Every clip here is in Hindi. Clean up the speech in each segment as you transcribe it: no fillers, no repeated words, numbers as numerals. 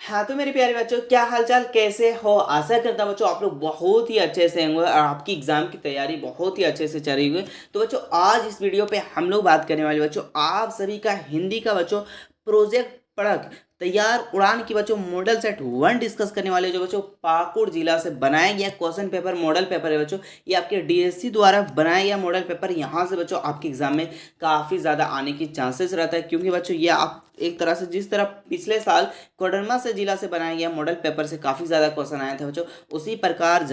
हाँ तो मेरे प्यारे बच्चों, क्या हालचाल, कैसे हो। आशा करता हूँ बच्चों आप लोग बहुत ही अच्छे से होंगे और आपकी एग्जाम की तैयारी बहुत ही अच्छे से चल रही हुई। तो बच्चों आज इस वीडियो पे हम लोग बात करने वाले बच्चों आप सभी का हिंदी का बच्चों प्रोजेक्ट पढ़क तैयार उड़ान की बच्चों मॉडल सेट 1 डिस्कस करने वाले। जो बच्चों पाकुड़ जिला से बनाया गया क्वेश्चन पेपर मॉडल पेपर है बच्चों, ये आपके डीएससी द्वारा बनाया गया मॉडल पेपर। यहाँ से बच्चों आपके एग्जाम में काफ़ी ज़्यादा आने की चांसेस रहता है, क्योंकि बच्चों ये आप एक तरह से जिस तरह पिछले साल कोडरमा से जिला से बनाया गया मॉडल पेपर से काफ़ी ज़्यादा क्वेश्चन आए थे बच्चों, उसी प्रकार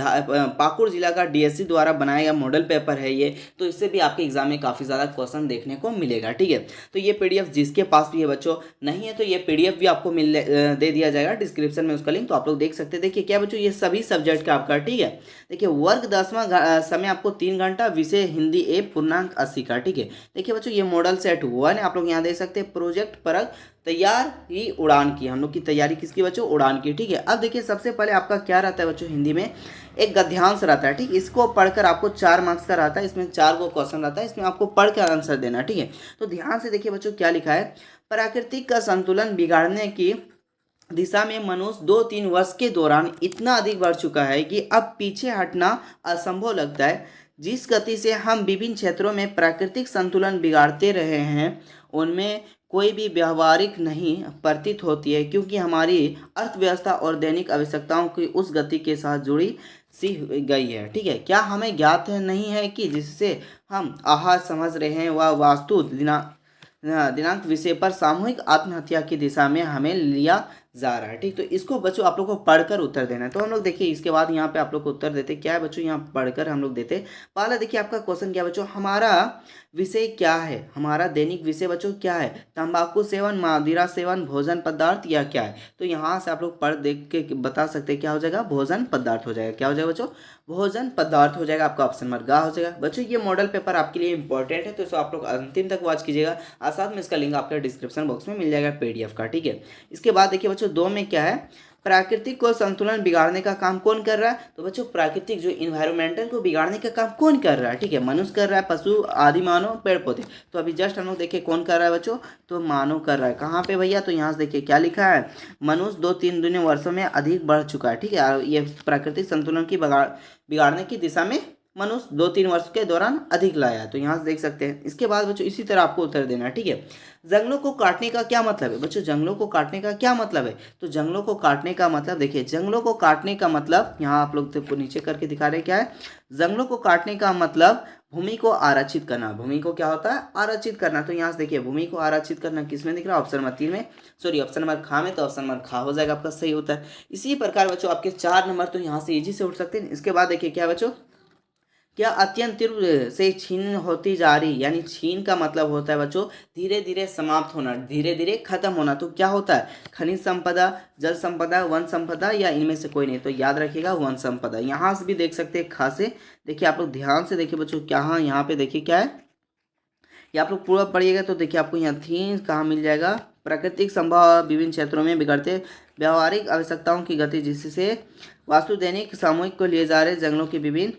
पाकुड़ जिला का डीएससी द्वारा बनाया गया मॉडल पेपर है ये। तो इससे भी आपके एग्जाम में काफ़ी ज़्यादा क्वेश्चन देखने को मिलेगा। ठीक है, तो ये पीडीएफ जिसके पास भी है बच्चों, नहीं है तो ये पीडीएफ भी आपको दे दिया जाएगा डिस्क्रिप्शन में उसका लिंक, तो आप लोग देख सकते हैं। देखिए क्या बच्चों, ये सभी सब्जेक्ट का आपका। ठीक है, देखिए वर्ग 10वां समय आपको 3 घंटा, विषय हिंदी ए पूर्णांक 80 का। ठीक है, देखिए बच्चों ये मॉडल सेट 1 है, आप लोग यहाँ देख सकते हैं प्रोजेक्ट परक तैयार ही उड़ान की। हम लोग की तैयारी किसकी बच्चों, उड़ान की। ठीक है, अब देखिए सबसे पहले आपका क्या रहता है बच्चों, हिंदी में एक गद्यांश रहता है। ठीक, इसको पढ़कर आपको 4 मार्क्स का रहता है, इसमें 4 गो क्वेश्चन रहता है, इसमें आपको पढ़ कर आंसर देना। ठीक है, तो ध्यान से देखिए बच्चों क्या लिखा है। प्राकृतिक का संतुलन बिगाड़ने की दिशा में मनुष्य 2-3 वर्ष के दौरान इतना अधिक बढ़ चुका है कि अब पीछे हटना असंभव लगता है। जिस गति से हम विभिन्न क्षेत्रों में प्राकृतिक संतुलन बिगाड़ते रहे हैं उनमें कोई भी व्यवहारिक नहीं प्रतीत होती है, क्योंकि हमारी अर्थव्यवस्था और दैनिक आवश्यकताओं की उस गति के साथ जुड़ी सी गई है। ठीक है, क्या हमें ज्ञात है नहीं है कि जिससे हम आहार समझ रहे हैं वह वास्तु दिनांक विषय पर सामूहिक आत्महत्या की दिशा में हमें लिया जा रहा है। ठीक, तो इसको बच्चों आप लोग को पढ़कर उत्तर देना है। तो हम लोग देखिए इसके बाद यहाँ पे आप लोग को उत्तर देते क्या है बच्चों, यहाँ पढ़कर हम लोग देते। पहला देखिए आपका क्वेश्चन क्या है बच्चों, हमारा विषय क्या है, हमारा दैनिक विषय बच्चों क्या है। तंबाकू सेवन, मदिरा सेवन, भोजन पदार्थ या क्या है। तो यहाँ से आप लोग पढ़ देख के बता सकते हैं क्या हो जाएगा, भोजन पदार्थ हो जाएगा। क्या हो जाएगा बच्चों, भोजन पदार्थ हो जाएगा। आपका ऑप्शन नंबर गा हो जाएगा। बच्चों ये मॉडल पेपर आपके लिए इंपॉर्टेंट है, तो इसको आप लोग अंतिम तक वॉच कीजिएगा और साथ में इसका लिंक आपके डिस्क्रिप्शन बॉक्स में मिल जाएगा पीडीएफ का। ठीक है, इसके बाद देखिए बच्चों 2 में क्या है, प्राकृतिक को संतुलन बिगाड़ने का काम कौन कर रहा है। तो बच्चों प्राकृतिक जो इन्वायरमेंटल को बिगाड़ने का काम कौन कर रहा है। ठीक है, मनुष्य कर रहा है, पशु आदि मानव पेड़ पौधे। तो अभी जस्ट हम लोग देखिए कौन कर रहा है बच्चों, तो मानव कर रहा है। कहाँ पे भैया, तो यहाँ से देखिए क्या लिखा है, मनुष्य 2-3 दुनिया वर्षों में अधिक बढ़ चुका है। ठीक है, और ये प्राकृतिक संतुलन की बिगाड़ने की दिशा में मनुष्य 2-3 वर्ष के दौरान अधिक लाया है। तो यहाँ से देख सकते हैं। इसके बाद बच्चों इसी तरह आपको उत्तर देना है। ठीक है, जंगलों को काटने का क्या मतलब है बच्चों, जंगलों को काटने का क्या मतलब है। तो जंगलों को काटने का मतलब देखिए, जंगलों को काटने का मतलब यहाँ आप लोग तो नीचे करके दिखा रहे हैं क्या है, जंगलों को काटने का मतलब भूमि को आरक्षित करना। भूमि को क्या होता है, आरक्षित करना। तो यहाँ से देखिए भूमि को आरक्षित करना किसमें दिख रहा है, ऑप्शन नंबर 3 में, सॉरी ऑप्शन नंबर खा में, तो ऑप्शन नंबर खा हो जाएगा आपका सही होता है। इसी प्रकार बच्चों आपके 4 नंबर तो यहाँ से इजी से उठ सकते हैं। इसके बाद देखिए क्या बच्चों, क्या अत्यंत तीव्र से छीन होती जा रही, यानी छीन का मतलब होता है बच्चों धीरे धीरे समाप्त होना, धीरे धीरे खत्म होना। तो क्या होता है, खनिज संपदा, जल संपदा, वन संपदा या इनमें से कोई नहीं। तो याद रखिएगा वन संपदा। यहाँ से भी देख सकते हैं खासे, देखिए आप लोग ध्यान से देखिए बच्चों, क्या हाँ यहाँ पे देखिए क्या है, ये आप लोग पूरा पढ़िएगा तो देखिए आपको यहाँ थीम कहाँ मिल जाएगा, प्राकृतिक संभव विभिन्न क्षेत्रों में बिगड़ते व्यावहारिक आवश्यकताओं की गति जिससे वास्तु दैनिक सामूहिक को लिए जा रहे जंगलों के विभिन्न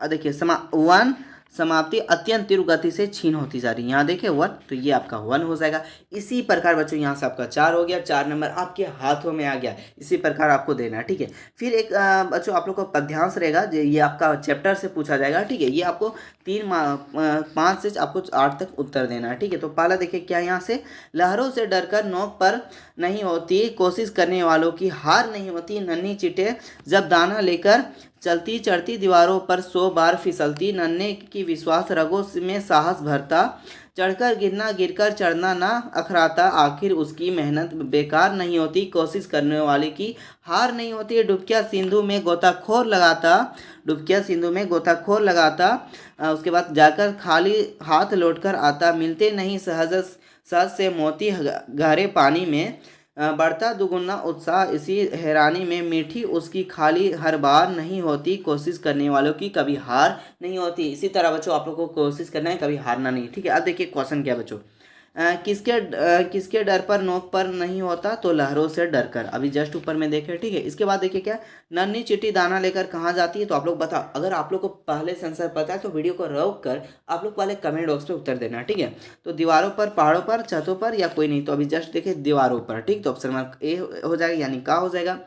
देखिए वन समाप्ति अत्यंत तीव्र गति से छीन होती जा रही है। यहाँ देखिए 1, तो ये आपका 1 हो जाएगा। इसी प्रकार बच्चों यहाँ से आपका 4 हो गया, 4 नंबर आपके हाथों में आ गया। इसी प्रकार आपको देना है। ठीक है, फिर एक बच्चों आप लोग को पद्यांश रहेगा, ये आपका चैप्टर से पूछा जाएगा। ठीक है, ये आपको 5 से आपको 8 तक उत्तर देना है। ठीक है, तो पहला देखिए क्या यहाँ से, लहरों से डरकर नोक पर नहीं होती, कोशिश करने वालों की हार नहीं होती, नन्ही चिट्टे जब दाना लेकर चलती, चढ़ती दीवारों पर 100 बार फिसलती, नन्हे की विश्वास रगों में साहस भरता, चढ़कर गिरना गिरकर चढ़ना ना अखराता, आखिर उसकी मेहनत बेकार नहीं होती, कोशिश करने वाले की हार नहीं होती, डुबकिया सिंधु में गोताखोर लगाता, डुबकिया सिंधु में गोताखोर लगाता, उसके बाद जाकर खाली हाथ लौटकर आता, मिलते नहीं सहज सहज से मोती गहरे पानी में, बढ़ता दुगुना उत्साह इसी हैरानी में, मीठी उसकी खाली हर बार नहीं होती, कोशिश करने वालों की कभी हार नहीं होती। इसी तरह बच्चों आप लोग को कोशिश करना है, कभी हारना नहीं। ठीक है, अब देखिए क्वेश्चन क्या बच्चों, किसके डर पर नोक पर नहीं होता, तो लहरों से डर कर। अभी जस्ट ऊपर में देखे, ठीक है। इसके बाद देखिए क्या, नन्ही चिट्टी दाना लेकर कहाँ जाती है, तो आप लोग बताओ। अगर आप लोग को पहले से आंसर पता है तो वीडियो को रोक कर आप लोग पहले कमेंट बॉक्स पे उत्तर देना, ठीक है। तो दीवारों पर, पहाड़ों पर, छतों पर, या कोई नहीं, तो अभी जस्ट देखिए दीवारों पर, ठीक। तो ऑप्शन मार्क ए हो जाएगा, यानी का हो जाएगा।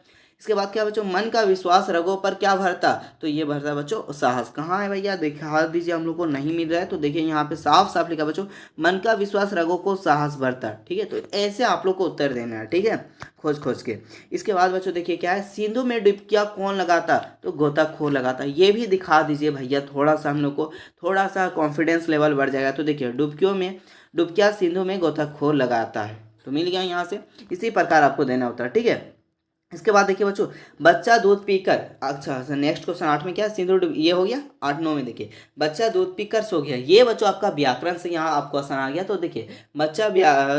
इसके बाद क्या बच्चों, मन का विश्वास रगों पर क्या भरता, तो ये भरता बच्चों साहस। कहाँ है भैया, दिखा दीजिए, हम लोग को नहीं मिल रहा है। तो देखिए यहाँ पे साफ साफ लिखा बच्चों, मन का विश्वास रगों को साहस भरता, ठीक है। तो ऐसे आप लोग को उत्तर देना है, ठीक है, खोज खोज के। इसके बाद बच्चों देखिए क्या है, सिंधु में डुबकियां कौन लगाता, तो गोताखोर लगाता। ये भी दिखा दीजिए भैया, थोड़ा सा हम लोग को थोड़ा सा कॉन्फिडेंस लेवल बढ़ जाएगा। तो देखिए डुबकियां सिंधु में गोताखोर लगाता है, तो मिल गया यहाँ से। इसी प्रकार आपको देना होता है, ठीक है। इसके बाद देखिए बच्चों, बच्चा दूध पीकर, अच्छा नेक्स्ट क्वेश्चन 8 में क्या है, सिंदूर ये हो गया। 8 9 में देखिए, बच्चा दूध पीकर सो गया। ये बच्चों आपका व्याकरण से यहाँ आप क्वेश्चन आ गया। तो देखिए बच्चा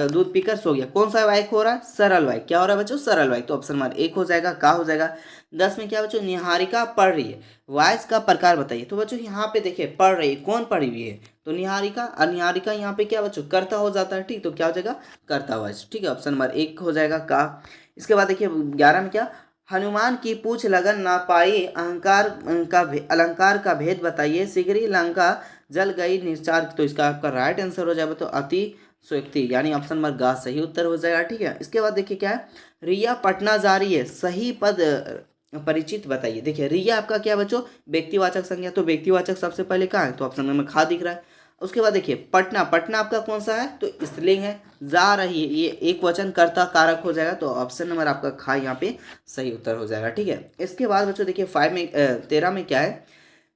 दूध पीकर सो गया, कौन सा वाक्य हो रहा है, सरल वाक्य। क्या हो रहा है बच्चों, सरल वाक्य। तो ऑप्शन नंबर 1 हो जाएगा, का हो जाएगा। 10 में क्या बच्चों, निहारिका पढ़ रही है, वाइस का प्रकार बताइए। तो बच्चों यहाँ पे देखिए पढ़ रही है, कौन पढ़ी हुई है, तो निहारिका। और निहारिका यहाँ पे क्या बच्चों, कर्ता हो जाता है, ठीक। तो क्या हो जाएगा, कर्ता वाइस, ठीक है। ऑप्शन नंबर 1 हो जाएगा, का। इसके बाद देखिए 11 में क्या, हनुमान की पूछ लगन ना पाई, अलंकार का भेद बताइए, शीघ्र ही लंका जल गई निर्चार। तो इसका आपका राइट आंसर हो जाएगा तो अति सुक्ति, यानी ऑप्शन नंबर गा सही उत्तर हो जाएगा, ठीक है। इसके बाद देखिए क्या है, रिया पटना जा रही है, सही पद परिचित बताइए। देखिए रिया आपका क्या बच्चों, व्यक्तिवाचक संज्ञा। तो व्यक्तिवाचक सबसे पहले कहाँ है, तो ऑप्शन नंबर खा दिख रहा है। उसके बाद देखिए पटना, पटना आपका कौन सा है, तो स्त्रीलिंग है। जा रही है, ये एक वचन कर्ता कारक हो जाएगा। तो ऑप्शन नंबर आपका खा यहाँ पे सही उत्तर हो जाएगा, ठीक है। इसके बाद बच्चों देखिए 13 में क्या है,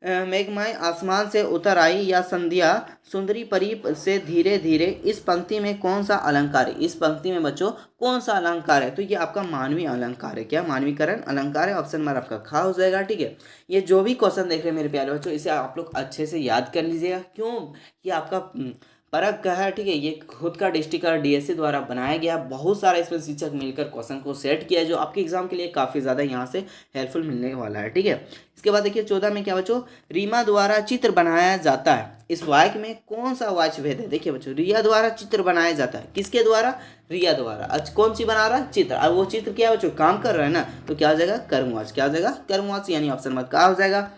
मेघमय आसमान से उतर आई या संध्या सुंदरी परी से धीरे धीरे। इस पंक्ति में कौन सा अलंकार है, इस पंक्ति में बच्चों कौन सा अलंकार है, तो ये आपका मानवीय अलंकार है। क्या, मानवीकरण अलंकार है। ऑप्शन नंबर आपका खा हो जाएगा, ठीक है। ये जो भी क्वेश्चन देख रहे हैं मेरे प्यारे बच्चों, इसे आप लोग अच्छे से याद कर लीजिएगा। क्यों, ये आपका परख का है, ठीक है। ये खुद का डिस्ट्रिक्ट का डीएससी द्वारा बनाया गया, बहुत सारे इसमें शिक्षक मिलकर क्वेश्चन को सेट किया है, जो आपके एग्जाम के लिए काफ़ी ज़्यादा यहाँ से हेल्पफुल मिलने वाला है, ठीक है। इसके बाद देखिए 14 में क्या बच्चों, रीमा द्वारा चित्र बनाया जाता है। इस वाक्य में कौन सा वाच्य भेद है, देखिए बच्चों, रिया द्वारा चित्र बनाया जाता है, किसके द्वारा, रिया द्वारा। अच्छा कौन सी बना रहा है, चित्र। अब वो चित्र क्या है बच्चों, काम कर रहा है ना, तो क्या हो जाएगा, कर्मवाच्य। क्या हो जाएगा, कर्मवाच्य, यानी ऑप्शन नंबर का हो जाएगा।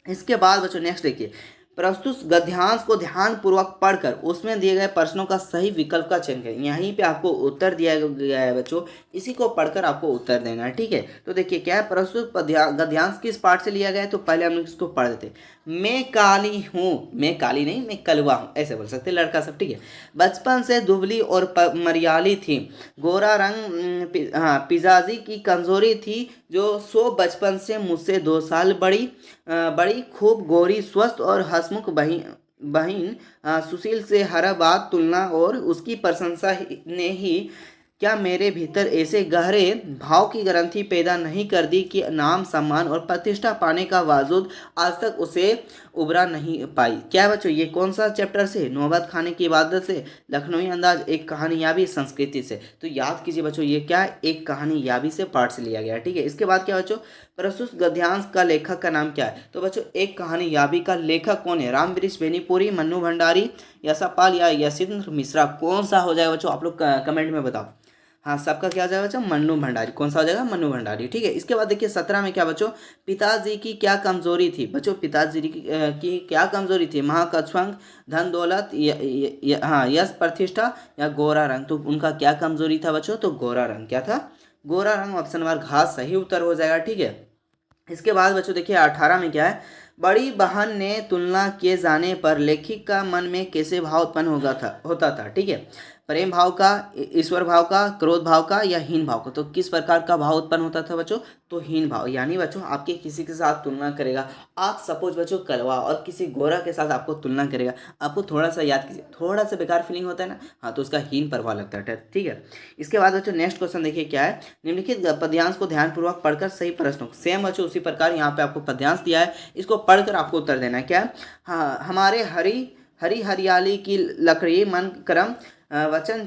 इसके बाद बच्चों नेक्स्ट देखिए, प्रस्तुत गद्यांश को ध्यान पूर्वक पढ़कर उसमें दिए गए प्रश्नों का सही विकल्प का चयन करें। यहीं पे आपको उत्तर दिया गया है बच्चों, इसी को पढ़कर आपको उत्तर देना है, ठीक है। तो देखिए क्या है, प्रस्तुत गद्यांश किस पाठ से लिया गया है, तो पहले हम लोग इसको पढ़ देते। मैं काली हूँ, मैं काली नहीं, मैं कलवा हूँ, ऐसे बोल सकते लड़का सब, ठीक है। बचपन से दुबली और मरियाली थी, गोरा रंग पिजाजी की कमजोरी थी, जो सो बचपन से मुझसे 2 साल बड़ी खूब गोरी स्वस्थ और हंसमुख बहिन बहिन सुशील से हर बात तुलना और उसकी प्रशंसा ने ही क्या मेरे भीतर ऐसे गहरे भाव की ग्रंथि पैदा नहीं कर दी कि नाम सम्मान और प्रतिष्ठा पाने का बावजूद आज तक उसे उबरा नहीं पाई। क्या है बच्चों, ये कौन सा चैप्टर से, नौबत खाने की इबादत से, लखनवी अंदाज, एक कहानी याबी, संस्कृति से। तो याद कीजिए बच्चों, ये क्या है, एक कहानी याबी से पाठ से लिया गया है, ठीक है। इसके बाद क्या बच्चों, प्रस्तुत गद्यांश का लेखक का नाम क्या है, तो बच्चों एक कहानी याबी का लेखक कौन है, राम वृक्ष बेनीपुरी, मन्नू भंडारी, यशापाल या यशिंद्र मिश्रा। कौन सा हो जाएगा बच्चों, आप लोग कमेंट में बताओ। हाँ सबका क्या हो जाएगा बच्चों, मन्नू भंडारी। कौन सा हो जाएगा, मन्नू भंडारी, ठीक है। इसके बाद देखिए 17 में क्या बच्चों, पिताजी की क्या कमजोरी थी, बच्चों पिताजी की क्या कमजोरी थी, महाकछुअंग, धन दौलत, हाँ यश प्रतिष्ठा, या गोरा रंग। तो उनका क्या कमजोरी था बच्चों, तो गोरा रंग। क्या था, गोरा रंग। ऑप्शन नंबर घास सही उत्तर हो जाएगा, ठीक है। इसके बाद बच्चों देखिए 18 में क्या है, बड़ी बहन ने तुलना किए जाने पर लेखक का मन में कैसे भाव उत्पन्न होता था, ठीक है। प्रेम भाव का, ईश्वर भाव का, क्रोध भाव का, या हीन भाव का। तो किस प्रकार का भाव उत्पन्न होता था बच्चों, तो हीन भाव। यानी बच्चों आपके किसी के साथ तुलना करेगा, आप सपोज बच्चों कलवा और किसी गोरा के साथ आपको तुलना करेगा, आपको थोड़ा सा याद कीजिए, थोड़ा सा बेकार फीलिंग होता है ना, हाँ तो उसका हीन प्रभाव लगता है, ठीक है। इसके बाद बच्चों नेक्स्ट क्वेश्चन देखिए क्या है, निम्नलिखित पद्यांश को ध्यानपूर्वक पढ़कर सही प्रश्नों, सेम बच्चों उसी प्रकार यहाँ पे आपको पद्यांश दिया है, इसको पढ़कर आपको उत्तर देना है। क्या है, हाँ हमारे हरी हरियाली की लकड़ी मन करम वचन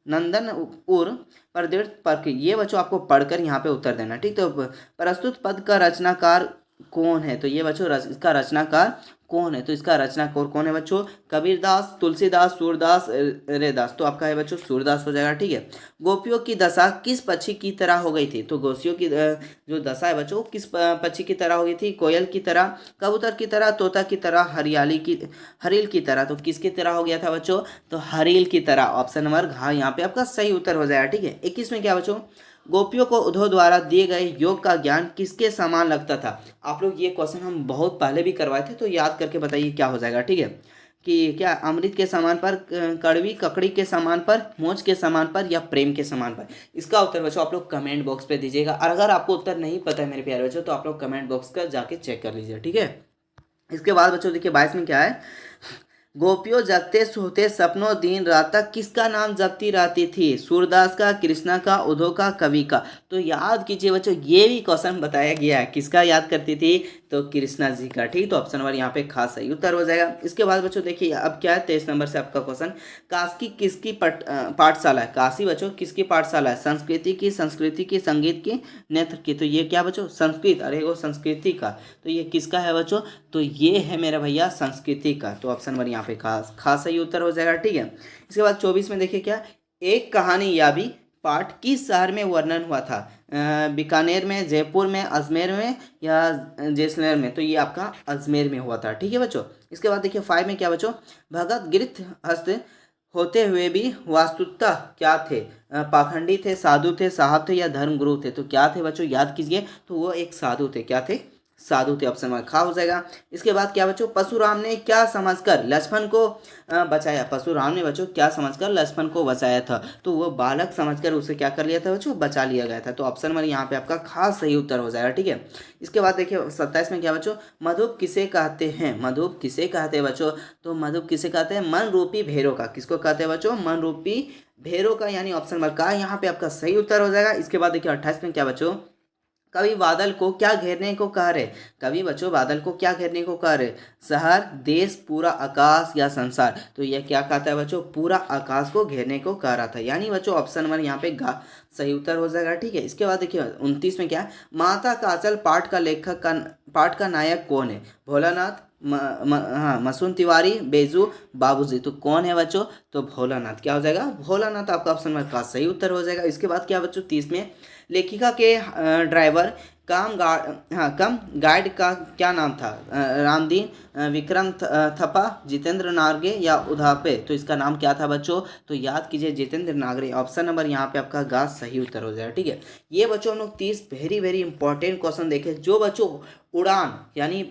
नंदन उर प्रदीप्त पर। ये बच्चों आपको पढ़कर यहाँ पे उत्तर देना, ठीक। तो प्रस्तुत पद का रचनाकार कौन है, तो ये बच्चों इसका रचनाकार कौन है? तो इसका रचनाकार कौन है बच्चों? कबीरदास, तुलसीदास, सूरदास, रैदास। तो आपका है बच्चों सूरदास हो जाएगा, ठीक है। गोपियों की दशा किस पक्षी की तरह हो गई थी? तो गोपियों की जो दशा है बच्चों किस पक्षी की तरह हो गई थी? कोयल की तरह, कबूतर की तरह, तोता की तरह, हरील की तरह। तो किसकी तरह हो गया था बच्चों? तो हरील की तरह। ऑप्शन नंबर घ यहाँ पे आपका सही उत्तर हो जाएगा, ठीक है। 21 में क्या बच्चों? गोपियों को उद्धव द्वारा दिए गए योग का ज्ञान किसके समान लगता था? आप लोग ये क्वेश्चन हम बहुत पहले भी करवाए थे, तो याद करके बताइए क्या हो जाएगा, ठीक है। कि क्या अमृत के समान पर, कड़वी ककड़ी के समान पर, मोच के समान पर, या प्रेम के समान पर? इसका उत्तर बच्चों आप लोग कमेंट बॉक्स पे दीजिएगा, और अगर आपको उत्तर नहीं पता है मेरे प्यारे बच्चों, तो आप लोग कमेंट बॉक्स का जाके चेक कर लीजिए, ठीक है। इसके बाद बच्चों देखिए 22 में क्या है? गोपियों जगते सोते सपनों दिन रात तक किसका नाम जपती रहती थी? सूरदास का, कृष्णा का, उद्धव का, कवि का? तो याद कीजिए बच्चों, ये भी क्वेश्चन बताया गया है, किसका याद करती थी? तो कृष्णा जी का, ठीक। तो ऑप्शन नंबर यहाँ पे खास सही उत्तर हो जाएगा। इसके बाद बच्चों देखिए अब क्या है, 23 नंबर से आपका क्वेश्चन। काशी किसकी पाठशाला है? काशी बच्चों किसकी पाठशाला है? संस्कृति की, संगीत की, नृत्य की? तो ये क्या बच्चों? संस्कृत, अरे वो संस्कृति का। तो ये किसका है बच्चों? तो ये है मेरा भैया संस्कृति का। तो ऑप्शन नंबर यहाँ पे खास खास सही उत्तर हो जाएगा, ठीक है। इसके बाद 24 में देखिए क्या, एक कहानी या भी पाठ किस शहर में वर्णन हुआ था? बीकानेर में, जयपुर में, अजमेर में, या जैसलमेर में? तो ये आपका अजमेर में हुआ था, ठीक है बच्चों। इसके बाद देखिए 5 में क्या बच्चों? भगत गिरथ हस्त होते हुए भी वास्तुतः क्या थे? पाखंडी थे, साधु थे, साहब थे, या धर्मगुरु थे? तो क्या थे बच्चों? याद कीजिए। तो वो एक साधु थे। क्या थे? साधु थे। ऑप्शन नंबर खा हो जाएगा। इसके बाद क्या बच्चों? परशुराम ने क्या समझकर लक्ष्मण को बचाया? परशुराम ने बच्चों क्या समझकर लक्ष्मण को बचाया था? तो वो बालक समझकर उसे क्या कर लिया था बच्चों? बचा लिया गया था। तो ऑप्शन नंबर यहाँ पे आपका खास सही उत्तर हो जाएगा, ठीक है। इसके बाद देखिए 27 में क्या बच्चों? मधुप किसे कहते हैं? मधुप किसे कहते हैं बच्चों? तो मधुप किसे कहते हैं? मन रूपी भेड़ों का। किसको कहते हैं बच्चों? मन रूपी भेड़ों का, यानी ऑप्शन नंबर का यहाँ पे आपका सही उत्तर हो जाएगा। इसके बाद देखिए 28 में क्या बच्चों? कवि बादल को क्या घेरने को कह रहे? कवि बच्चों बादल को क्या घेरने को कह रहे? शहर, देश, पूरा आकाश, या संसार? तो यह क्या कहता है बच्चों? पूरा आकाश को घेरने को कह रहा था, यानी बच्चों ऑप्शन नंबर यहाँ पे गा सही उत्तर हो जाएगा, ठीक है। इसके बाद देखिए 29 में क्या है? माता काजल पाठ का नायक कौन है? भोलानाथ, हाँ मसून तिवारी, बेजू, बाबूजी? तो कौन है बच्चों? तो भोलानाथ। क्या हो जाएगा? भोलानाथ आपका ऑप्शन नंबर का सही उत्तर हो जाएगा। इसके बाद क्या बच्चों 30 में? लेखिका के ड्राइवर कम गाइड का क्या नाम था? रामदीन, विक्रम थपा, जितेंद्र नार्गे, या उधापे? तो इसका नाम क्या था बच्चों? तो याद कीजिए जितेंद्र नागरे। ऑप्शन नंबर यहाँ पे आपका गा सही उत्तर हो जाएगा, ठीक है। ये बच्चों हम लोग 30 वेरी वेरी इंपॉर्टेंट क्वेश्चन देखे, जो बच्चों उड़ान यानी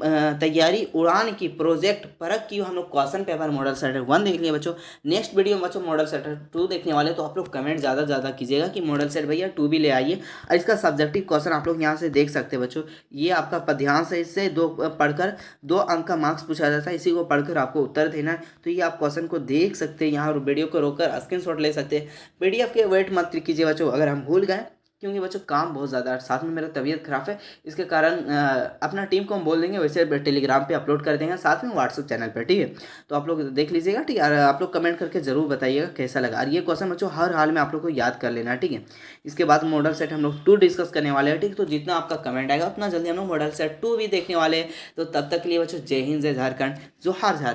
तैयारी उड़ान की प्रोजेक्ट परख की हम लोग क्वेश्चन पेपर मॉडल सेट 1 देख लिए बच्चों। नेक्स्ट वीडियो में बच्चों मॉडल सेट 2 देखने वाले, तो आप लोग कमेंट ज़्यादा कीजिएगा कि मॉडल सेट भैया 2 भी ले आइए। और इसका सब्जेक्टिव क्वेश्चन आप लोग यहाँ से देख सकते हैं बच्चों। ये आपका पध्यान से इससे पढ़कर 2 अंक का मार्क्स पूछा जाता है, इसी को पढ़कर आपको उत्तर देना है। तो ये आप क्वेश्चन को देख सकते हैं, यहाँ वीडियो को रोककर स्क्रीनशॉट ले सकते हैं। PDF के वेट मत कीजिए बच्चों अगर हम भूल गए, क्योंकि बच्चों काम बहुत ज़्यादा है, साथ में मेरा तबीयत खराब है, इसके कारण अपना टीम को हम बोल देंगे वैसे टेलीग्राम पे अपलोड कर देंगे, साथ में व्हाट्सएप चैनल पे, ठीक है। तो आप लोग देख लीजिएगा, ठीक है। और आप लोग कमेंट करके जरूर बताइएगा कैसा लगा। और ये क्वेश्चन बच्चों हर हाल में आप लोग को याद कर लेना, ठीक है। इसके बाद मॉडल सेट हम लोग 2 डिस्कस करने वाले हैं, ठीक। तो जितना आपका कमेंट आएगा उतना जल्दी हम लोग मॉडल सेट 2 भी देखने वाले हैं। तो तब तक के लिए बच्चों जय हिंद, जय झारखंड, जोहार झारखंड।